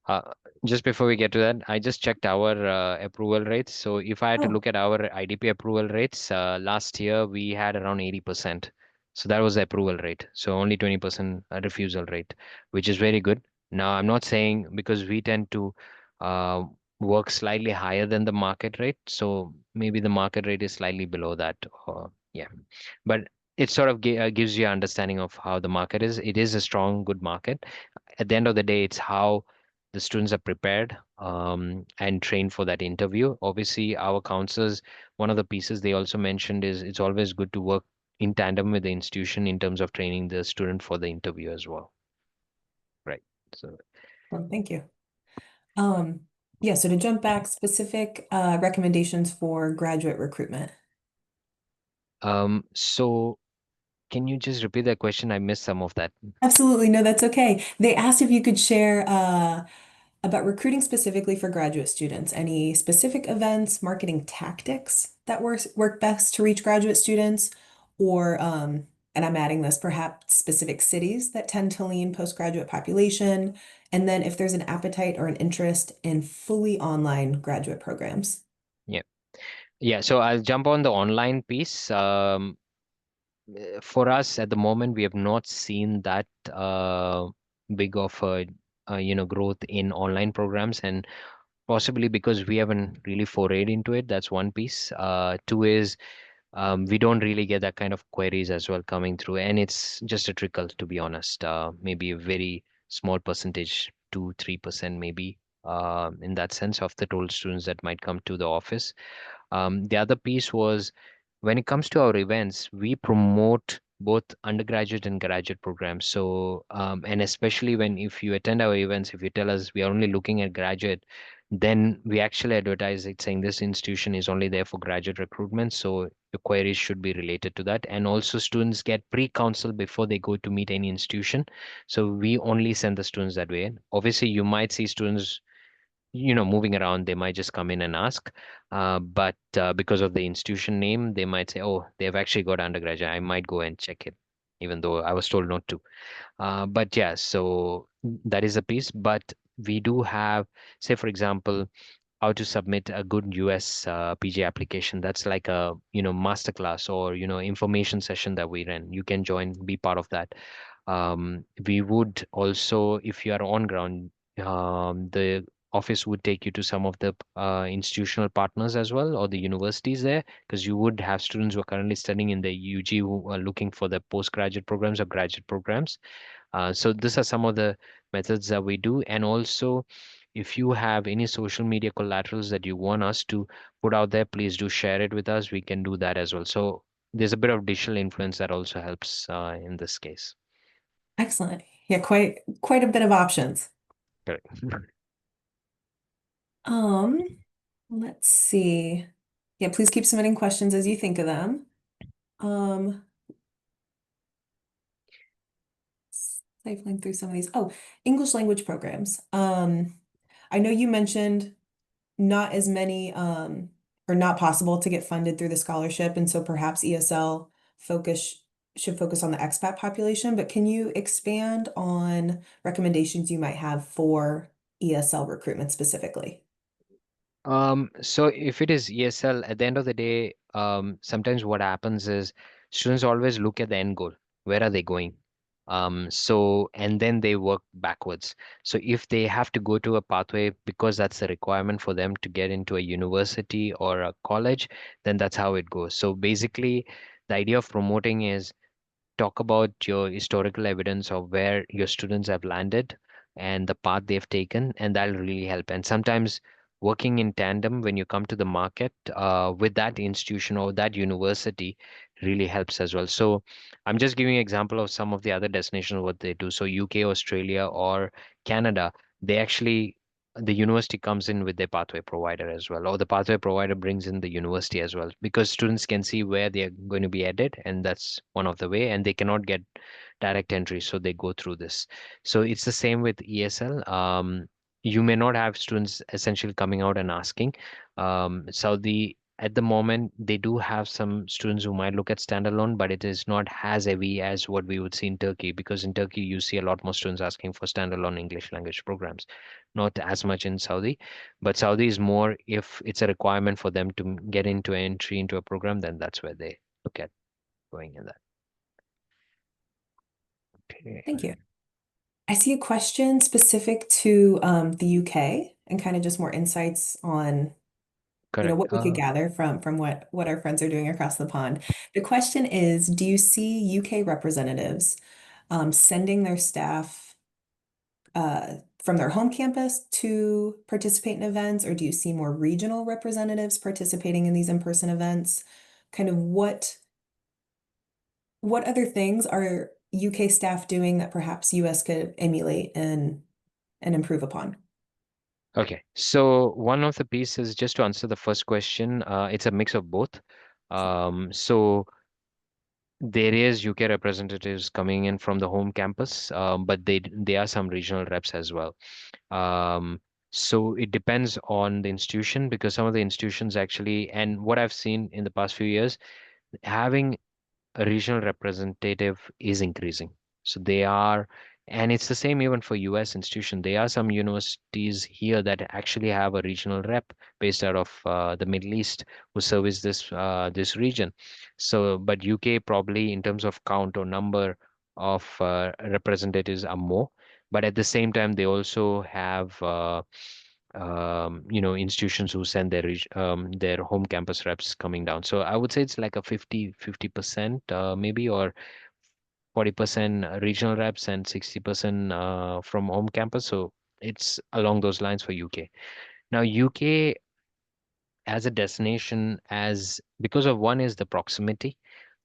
Uh, just before we get to that, I just checked our approval rates. So if I had to Oh, look at our IDP approval rates, last year we had around 80%. So that was the approval rate. So only 20% refusal rate, which is very good. Now, I'm not saying because we tend to uh, work slightly higher than the market rate. So maybe the market rate is slightly below that. Yeah. But it sort of gives you an understanding of how the market is. It is a strong, good market. At the end of the day, it's how the students are prepared and trained for that interview. Obviously, our counselors, one of the pieces they also mentioned is it's always good to work in tandem with the institution in terms of training the student for the interview as well. Right. So, Well, thank you. Um, yeah, so to jump back, specific recommendations for graduate recruitment. so can you just repeat that question? I missed some of that. Absolutely, no, that's okay. They asked if you could share about recruiting specifically for graduate students. Any specific events, marketing tactics that work best to reach graduate students, or and I'm adding this, perhaps specific cities that tend to lean postgraduate population, and then if there's an appetite or an interest in fully online graduate programs. Yeah. Yeah. So I'll jump on the online piece. For us at the moment, we have not seen that big of a growth in online programs, and possibly because we haven't really forayed into it. That's one piece. Two is we don't really get that kind of queries as well coming through, and it's just a trickle, to be honest. Maybe a very small percentage, 2-3% maybe, in that sense of the total students that might come to the office. The other piece was when it comes to our events, we promote both undergraduate and graduate programs. So, and especially when if you attend our events, if you tell us we are only looking at graduate, then we actually advertise it saying this institution is only there for graduate recruitment. So your queries should be related to that. And also students get pre-counsel before they go to meet any institution. So we only send the students that way. Obviously, you might see students moving around, they might just come in and ask. But because of the institution name, they might say, oh, they've actually got undergraduate. I might go and check it, even though I was told not to. But yeah, so that is a piece. But we do have, say, for example, how to submit a good US PG application. That's like a, masterclass or, information session that we run. You can join, be part of that. We would also, if you are on ground, the office would take you to some of the institutional partners as well, or the universities there, because you would have students who are currently studying in the UG who are looking for the postgraduate programs or graduate programs. So these are some of the methods that we do. And also, if you have any social media collaterals that you want us to put out there, please do share it with us. We can do that as well. So there's a bit of digital influence that also helps in this case. Excellent. Yeah, quite a bit of options. Correct. Um, let's see. Yeah, please keep submitting questions as you think of them. Um, Sifling through some of these. Oh, English language programs. I know you mentioned not as many or not possible to get funded through the scholarship, and so perhaps ESL focus should focus on the expat population, but can you expand on recommendations you might have for ESL recruitment specifically? So if it is ESL, at the end of the day, sometimes what happens is students always look at the end goal. Where are they going? And then they work backwards. So if they have to go to a pathway because that's the requirement for them to get into a university or a college, then that's how it goes. So basically, the idea of promoting is talk about your historical evidence of where your students have landed and the path they've taken, and that'll really help. And sometimes working in tandem when you come to the market with that institution or that university really helps as well. So I'm just giving an example of some of the other destinations, what they do. So UK, Australia, or Canada, they actually the university comes in with their pathway provider as well, or the pathway provider brings in the university as well, because students can see where they are going to be headed, and that's one of the way, and they cannot get direct entry, so they go through this. So it's the same with ESL. You may not have students essentially coming out and asking. Saudi at the moment they do have some students who might look at standalone, but it is not as heavy as what we would see in Turkey, because in Turkey you see a lot more students asking for standalone English language programs, not as much in Saudi. But Saudi is more if it's a requirement for them to get into entry into a program, then that's where they look at going in that. Okay. Thank you. I see a question specific to the UK and kind of just more insights on Correct. what we could gather from what our friends are doing across the pond. The question is, do you see UK representatives sending their staff from their home campus to participate in events, or do you see more regional representatives participating in these in-person events? Kind of what other things are UK staff doing that perhaps US could emulate and improve upon? Okay, so one of the pieces, just to answer the first question, it's a mix of both. So there is UK representatives coming in from the home campus, but they are some regional reps as well. Um, so it depends on the institution because some of the institutions actually, and what I've seen in the past few years, having a regional representative is increasing. So they are, and it's the same even for US institution. There are some universities here that actually have a regional rep based out of the Middle East who service this region. So, but UK probably in terms of count or number of representatives are more. But at the same time, they also have institutions who send their home campus reps coming down. So I would say it's like a 50% maybe, or 40% regional reps and 60% from home campus. So it's along those lines for UK. Now UK as a destination, as because of one is the proximity,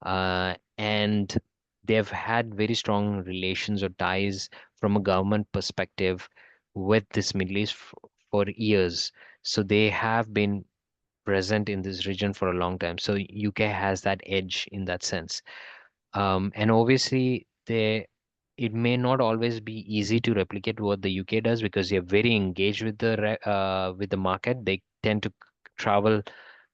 and they've had very strong relations or ties from a government perspective with this Middle East for years. So they have been present in this region for a long time. So UK has that edge in that sense. And obviously, it may not always be easy to replicate what the UK does because they're very engaged with the market. They tend to travel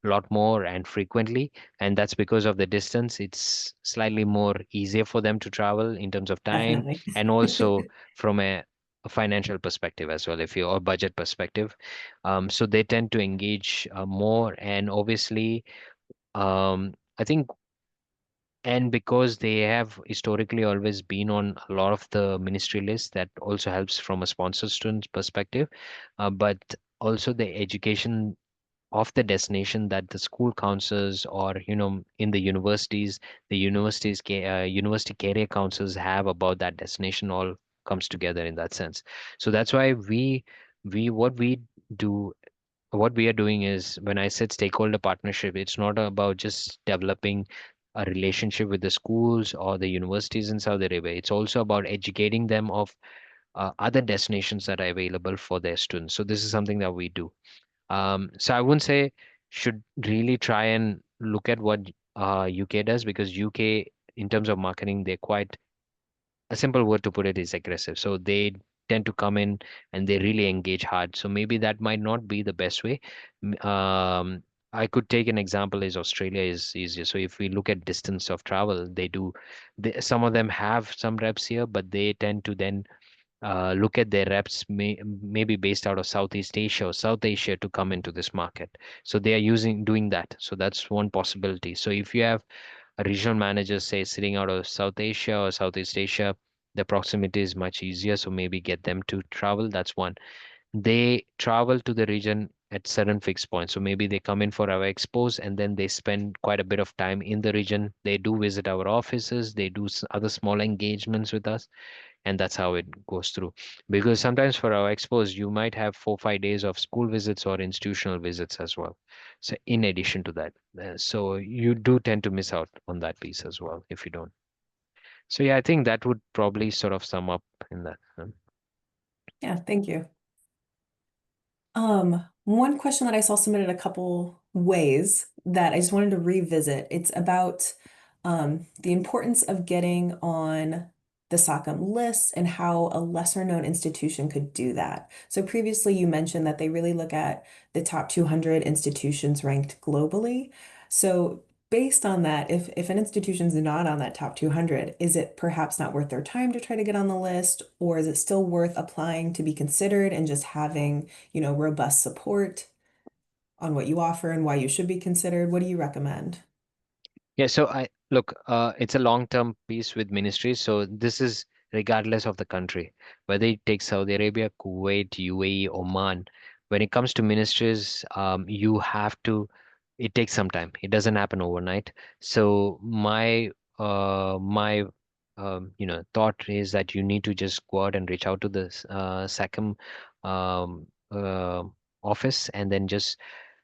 a lot more and frequently, and that's because of the distance. It's slightly more easier for them to travel in terms of time Definitely. and also from a financial perspective as well, if you or budget perspective. So they tend to engage more, and obviously, I think and because they have historically always been on a lot of the ministry lists, that also helps from a sponsor student perspective. But also the education of the destination that the school councils or in the universities, university career councils have about that destination all comes together in that sense. So that's why we what we do what we are doing is when I said stakeholder partnership, it's not about just developing a relationship with the schools or the universities in Saudi Arabia. It's also about educating them of other destinations that are available for their students. So this is something that we do. So I wouldn't say should really try and look at what UK does because UK, in terms of marketing, they're quite a simple word to put it is aggressive. So they tend to come in and they really engage hard. So maybe that might not be the best way. I could take an example is Australia is easier. So if we look at distance of travel, some of them have some reps here, but they tend to then look at their reps maybe based out of Southeast Asia or South Asia to come into this market. So they are doing that. So that's one possibility. So if you have a regional manager, say, sitting out of South Asia or Southeast Asia, the proximity is much easier. So maybe get them to travel. That's one. They travel to the region at certain fixed points. So maybe they come in for our expos and then they spend quite a bit of time in the region. They do visit our offices. They do other small engagements with us. And that's how it goes through. Because sometimes for our expos, you might have 4 or 5 days of school visits or institutional visits as well. So in addition to that, so you do tend to miss out on that piece as well if you don't. So yeah, I think that would probably sort of sum up in that. Yeah, thank you. One question that I saw submitted a couple ways that I just wanted to revisit. It's about the importance of getting on the SOCM list and how a lesser known institution could do that. So previously you mentioned that they really look at the top 200 institutions ranked globally. So based on that, if an institution's not on that top 200, is it perhaps not worth their time to try to get on the list, or is it still worth applying to be considered and just having, robust support on what you offer and why you should be considered? What do you recommend? Yeah, so I look, it's a long-term piece with ministries. So this is regardless of the country, whether it takes Saudi Arabia, Kuwait, UAE, Oman. When it comes to ministries, you have to, it takes some time. It doesn't happen overnight. So my thought is that you need to just go out and reach out to the SACM um, uh, office, and then just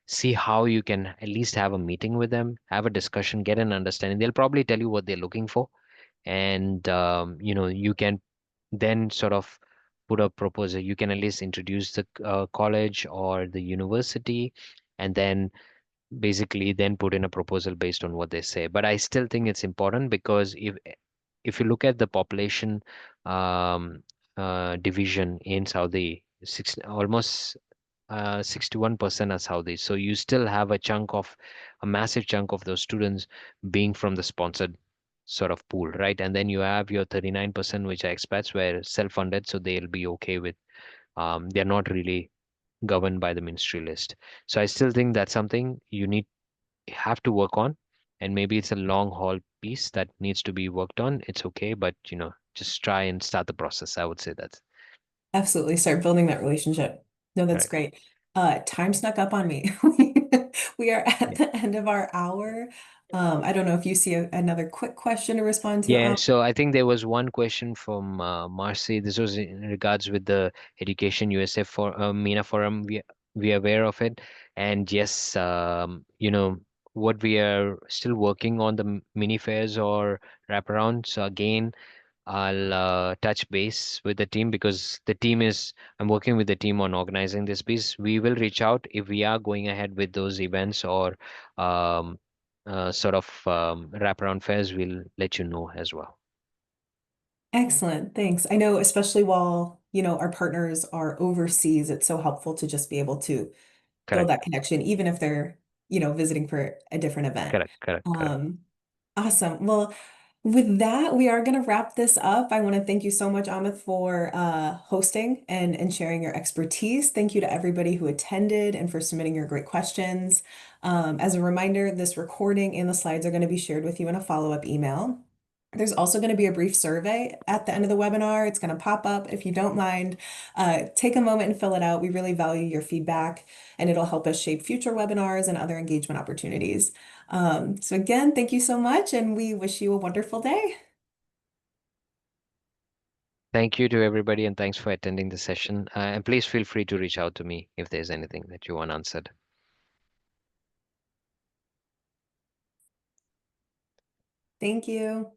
see how you can at least have a meeting with them, have a discussion, get an understanding. They'll probably tell you what they're looking for, and you can then sort of put a proposal. You can at least introduce the college or the university, and then basically then put in a proposal based on what they say. But I still think it's important, because if you look at the population um, division in Saudi, almost 61% are Saudis. So you still have a massive chunk of those students being from the sponsored sort of pool, right? And then you have your 39%, which are expats, where self-funded, so they'll be okay with, they're not really governed by the ministry list. So I still think that's something have to work on, and maybe it's a long haul piece that needs to be worked on. It's okay, but just try and start the process. I would say that's Absolutely. Start building that relationship. No, that's correct. great. Time snuck up on me. We are at Yeah. the end of our hour. I don't know if you see another quick question to respond to. Yeah, so I think there was one question from Marcy. This was in regards with the Education USA for MENA Forum. We are aware of it, and yes, what we are still working on the mini fairs or wraparound. So again, I'll touch base with the team, because I'm working with the team on organizing this piece. We will reach out if we are going ahead with those events or um, sort of wraparound fairs. We'll let you know as well. Excellent. Thanks. I know, especially while, our partners are overseas, it's so helpful to just be able to build Correct, that connection, even if they're, visiting for a different event. correct, correct, correct. Um, awesome. Well, with that, we are going to wrap this up. I want to thank you so much, Amith, for hosting and sharing your expertise. Thank you to everybody who attended and for submitting your great questions. As a reminder, this recording and the slides are going to be shared with you in a follow-up email. There's also going to be a brief survey at the end of the webinar. It's going to pop up. If you don't mind, take a moment and fill it out. We really value your feedback, and it'll help us shape future webinars and other engagement opportunities. So again, thank you so much, and we wish you a wonderful day. Thank you to everybody, and thanks for attending the session. And please feel free to reach out to me if there's anything that you want answered. Thank you.